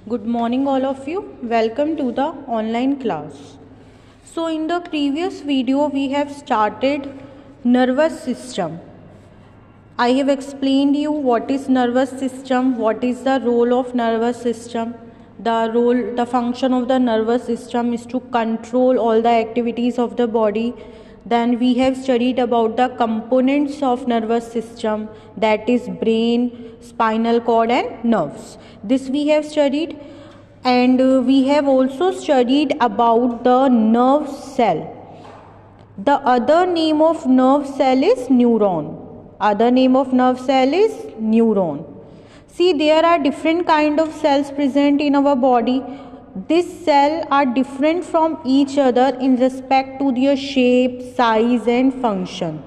Good morning all of you. Welcome to the online class. So in the previous video we have started nervous system. I have explained you what is nervous system, what is the role of nervous system. The function of the nervous system is to control all the activities of the body. Then we have studied about the components of nervous system, that is brain, spinal cord and nerves. This we have studied, and we have also studied about the nerve cell. The other name of nerve cell is neuron. Other name of nerve cell is neuron. See, there are different kind of cells present in our body. These cells are different from each other in respect to their shape, size and function.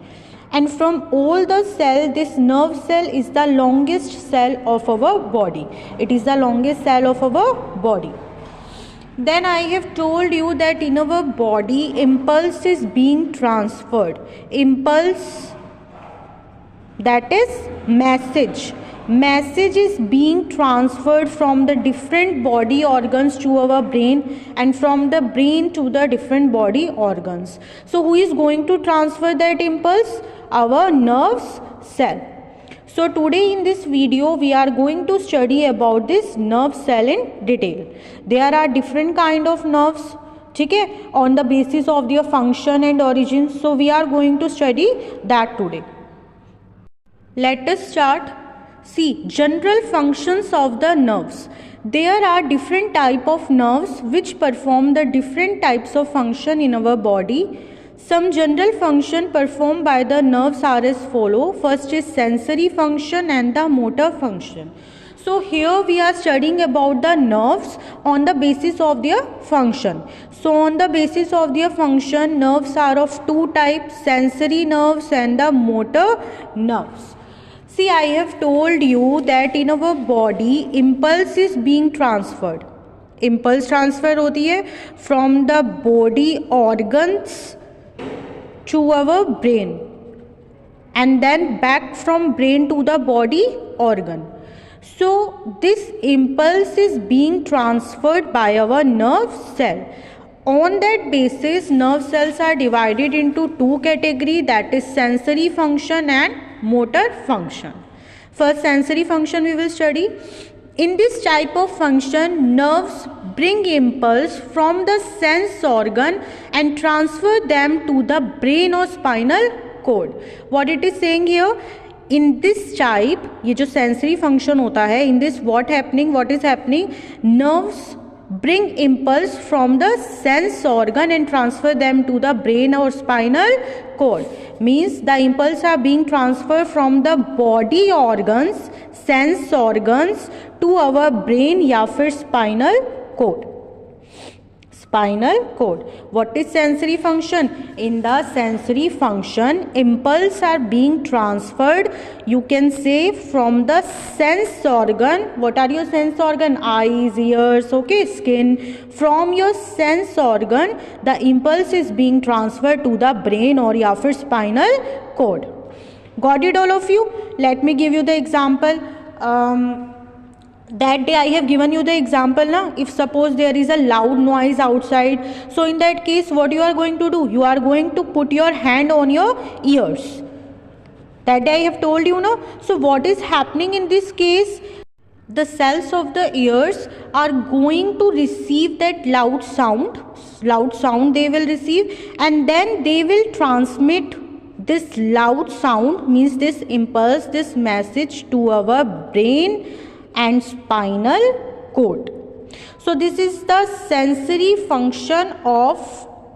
And from all the cells, this nerve cell is the longest cell of our body. It is the longest cell of our body. Then I have told you that in our body, impulse is being transferred. Impulse, that is message. Message is being transferred from the different body organs to our brain, and from the brain to the different body organs. So who is going to transfer that impulse? Our nerves cell. So today in this video we are going to study about this nerve cell in detail. There are different kind of nerves, okay, on the basis of their function and origin. So we are going to study that today. Let us start. See, general functions of the nerves. There are different type of nerves which perform the different types of function in our body. Some general function performed by the nerves are as follow. First is sensory function and the motor function. So here we are studying about the nerves on the basis of their function. So on the basis of their function, nerves are of two types, sensory nerves and the motor nerves. See, I have told you that in our body, impulse is being transferred. Impulse transfer होती है from the body organs to our brain, and then back from brain to the body organ. So this impulse is being transferred by our nerve cell. On that basis, nerve cells are divided into two categories, that is sensory function and motor function. First, sensory function we will study. In this type of function, nerves bring impulse from the sense organ and transfer them to the brain or spinal cord. What it is saying here? In this type, ये जो sensory function होता है, in this what is happening? Nerves bring impulse from the sense organ and transfer them to the brain or spinal cord. Means the impulse are being transferred from the body organs, sense organs to our brain या फिर spinal cord. Spinal cord. What is sensory function? In the sensory function, impulse are being transferred, you can say, from the sense organ. What are your sense organ? Eyes, ears, okay, skin. From your sense organ, the impulse is being transferred to the brain or या फिर spinal cord. Got it all of you? Let me give you the example. That day I have given you the example now. If suppose there is a loud noise outside, so in that case what you are going to do? You are going to put your hand on your ears. That day I have told you now. So what is happening in this case? The cells of the ears are going to receive that loud sound they will receive, and then they will transmit this loud sound, means this impulse, this message to our brain and spinal cord. So this is the sensory function of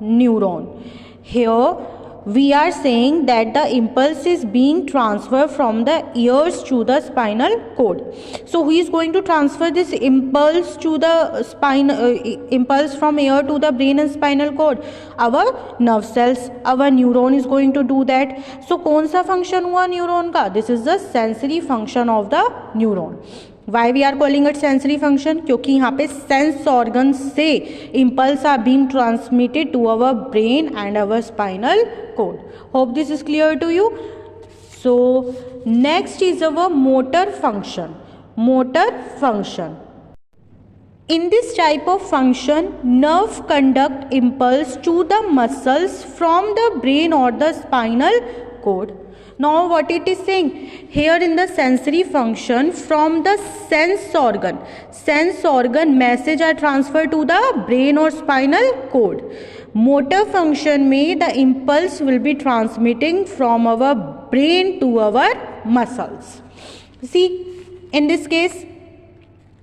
neuron. Here we are saying that the impulse is being transferred from the ears to the spinal cord. So who is going to transfer this impulse to the impulse from ear to the brain and spinal cord? Our nerve cells, our neuron is going to do that. So कौन सा function हुआ neuron का? This is the sensory function of the neuron. Why we are calling it sensory function? क्योंकि यहाँ पे sense organs से impulse are being transmitted to our brain and our spinal cord. Hope this is clear to you. So next is our motor function. Motor function. In this type of function, nerve conduct impulse to the muscles from the brain or the spinal cord. Now what it is saying here, in the sensory function, from the sense organ message are transferred to the brain or spinal cord. Motor function में the impulse will be transmitting from our brain to our muscles. See, in this case,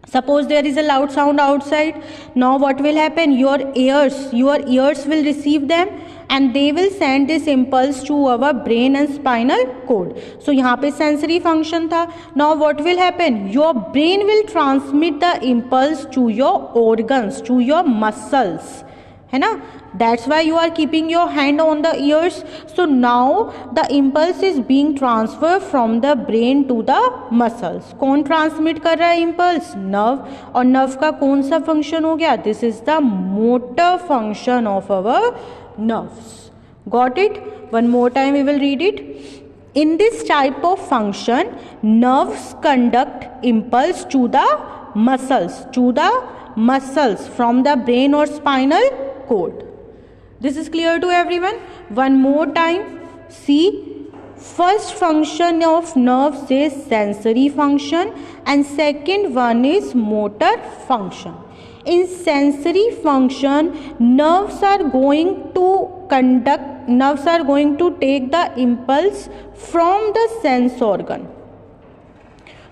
suppose there is a loud sound outside. Now what will happen? Your ears will receive them and they will send this impulse to our brain and spinal cord. So यहाँ पे sensory function था. Now what will happen? Your brain will transmit the impulse to your organs, to your muscles. है ना? That's why you are keeping your hand on the ears. So now the impulse is being transferred from the brain to the muscles. कौन transmit कर रहा है impulse? Nerve. और nerve का कौन सा function हो गया? This is the motor function of our nerves. Got it? One more time we will read it. In this type of function, nerves conduct impulse to the muscles from the brain or spinal cord. This is clear to everyone? One more time. See, first function of nerves is sensory function and second one is motor function. In sensory function, nerves are going to take the impulse from the sense organ.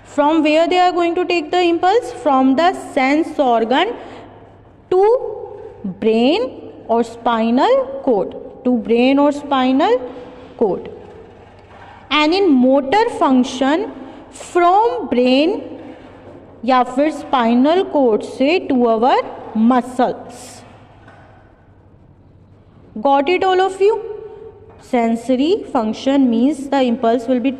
From where they are going to take the impulse? From the sense organ to brain or spinal cord. And in motor function, from brain या फिर spinal cord से to our muscles. Got it, all of you? Sensory function means the impulse will be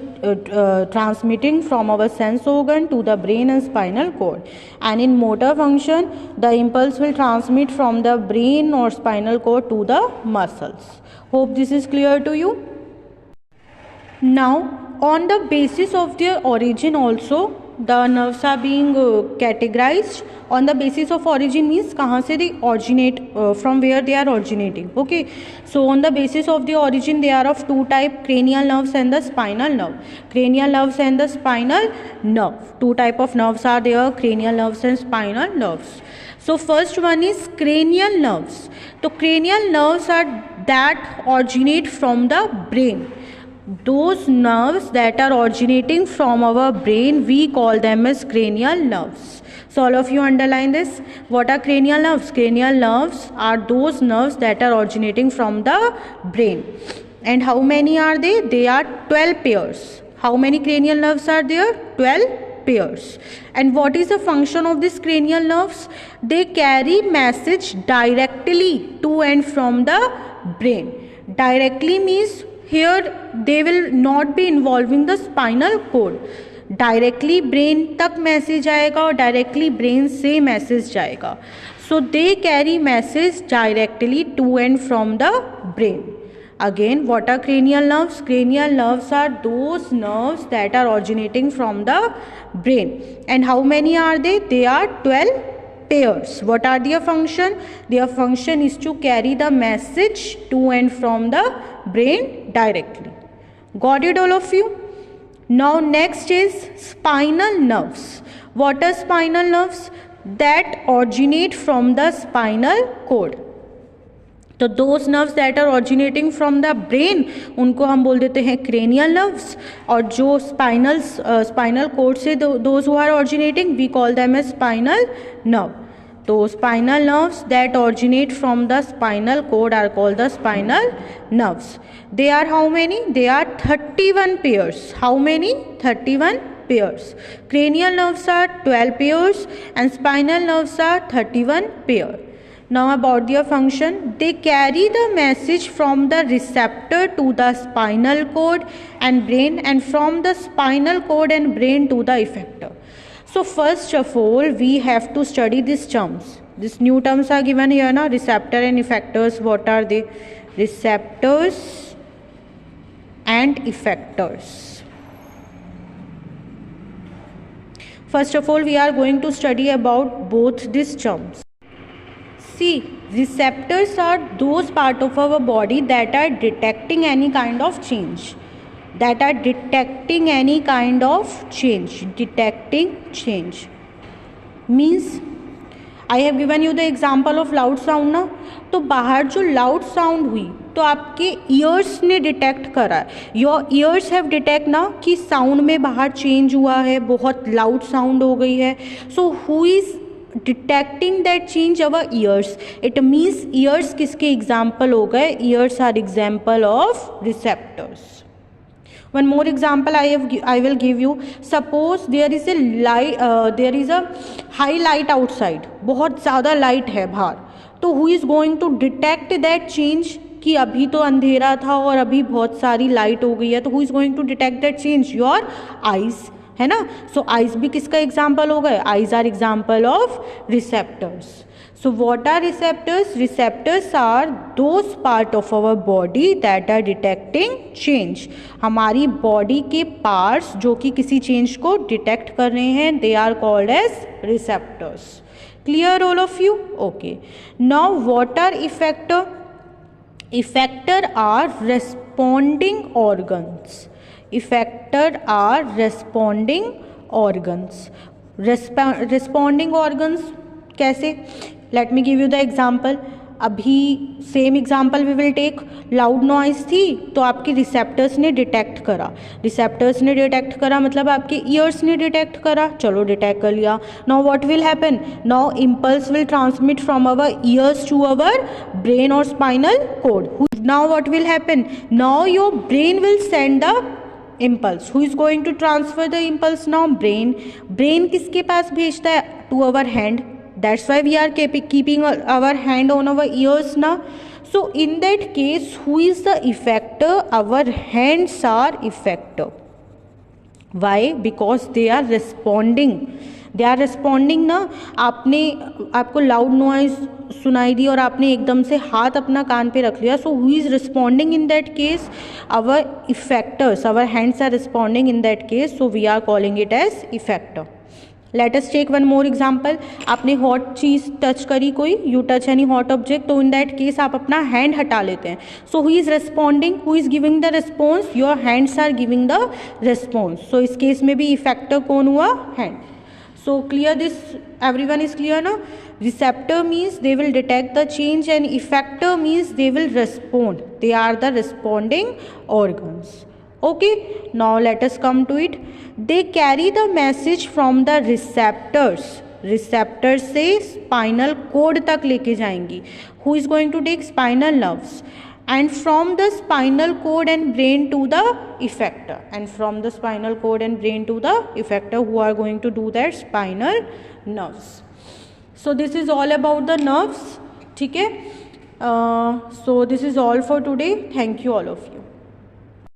transmitting from our sense organ to the brain and spinal cord. And in motor function, the impulse will transmit from the brain or spinal cord to the muscles. Hope this is clear to you. Now, on the basis of their origin also, the nerves are being categorized. On the basis of origin means कहाँ से they originate, from where they are originating. Okay, so on the basis of the origin, they are of two type: cranial nerves and the spinal nerve. Cranial nerves and the spinal nerve. Two type of nerves are there: cranial nerves and spinal nerves. So first one is cranial nerves. So cranial nerves are that originate from the brain. Those nerves that are originating from our brain, we call them as cranial nerves. So all of you underline this. What are cranial nerves? Cranial nerves are those nerves that are originating from the brain. And how many are they? They are 12 pairs. How many cranial nerves are there? 12 pairs. And what is the function of these cranial nerves? They carry message directly to and from the brain. Directly means here they will not be involving the spinal cord. Directly brain तक message आएगा और directly brain से message जाएगा. So they carry message directly to and from the brain. Again, what are cranial nerves? Cranial nerves are those nerves that are originating from the brain. And how many are they? They are 12 pairs. What are their function? Their function is to carry the message to and from the brain directly. Got it, all of you? Now next is spinal nerves. What are spinal nerves? That originate from the spinal cord. तो those nerves that are originating from the brain, उनको हम बोल देते हैं cranial nerves. और जो spinal cord से those who are originating, we call them as spinal nerve. तो spinal nerves that originate from the spinal cord are called the spinal nerves. They are how many? They are 31 pairs. How many? 31 pairs. Cranial nerves are 12 pairs and spinal nerves are 31 pairs. Now about their function, they carry the message from the receptor to the spinal cord and brain, and from the spinal cord and brain to the effector. So first of all, we have to study these terms. These new terms are given here now, receptor and effectors. What are they? Receptors and effectors. First of all, we are going to study about both these terms. See, receptors are those part of our body that are detecting any kind of change. Detecting change means I have given you the example of loud sound ना. तो बाहर जो loud sound हुई तो आपके years ने detect करा. Your ears have detect ना कि साउंड में बाहर चेंज हुआ है, बहुत लाउड साउंड हो गई है. So who is detecting that change? Our ears. It means ears किसके एग्जाम्पल हो गए? Ears are example of receptors. One more example I will give you. Suppose there is a high light outside. बहुत ज़्यादा light है बाहर. तो who is going to detect that change कि अभी तो अंधेरा था और अभी बहुत सारी लाइट हो गई है. तो who is going to detect that change? Your eyes, है ना. So eyes भी किसका एग्जाम्पल हो गए? Eyes are example of receptors. So what are receptors? Receptors are those part of our body that are detecting change. हमारी body के parts जो कि किसी चेंज को डिटेक्ट कर रहे हैं, they are called as receptors. Clear all of you? Okay. Now what are effector? Effector are responding organs. Effector are responding organs. Responding organs कैसे? Let me give you the example. अभी same example we will take. Loud noise थी तो आपके receptors ने detect करा. Receptors ने detect करा मतलब आपके ईयर्स ने डिटेक्ट करा. चलो डिटेक्ट कर लिया. Now what will happen? Now impulse will transmit from our ears to our brain और spinal cord. Now what will happen? Now your brain will send the impulse. Who is going to transfer the impulse now? Brain. Brain किसके पास भेजता है? To our hand. That's why we are keeping our hand on our ears now. So in that case, who is the effector? Our hands are effector. Why? Because they are responding. They are responding ना. आपको loud noise सुनाई दी और आपने एकदम से हाथ अपना कान पे रख लिया. So who is responding in that case? Our effectors. Our hands are responding in that case. So we are calling it as effector. Let us take one more example. आपने हॉट चीज़ टच करी, कोई you touch any hot object, तो in that case आप अपना hand हटा लेते हैं. So who is responding? Who is giving the response? Your hands are giving the response. So इस केस में भी इफेक्टर कौन हुआ? Hand. So clear this? Everyone is clear now? Receptor means they will detect the change and effector means they will respond. They are the responding organs. Okay, now let us come to it. They carry the message from the receptors. Receptors से spinal cord तक लेके जाएंगी. Who is going to take? Spinal nerves. And from the spinal cord and brain to the effector. And from the spinal cord and brain to the effector, who are going to do that? Spinal nerves. So this is all about the nerves. ठीक है? So this is all for today. Thank you all of you.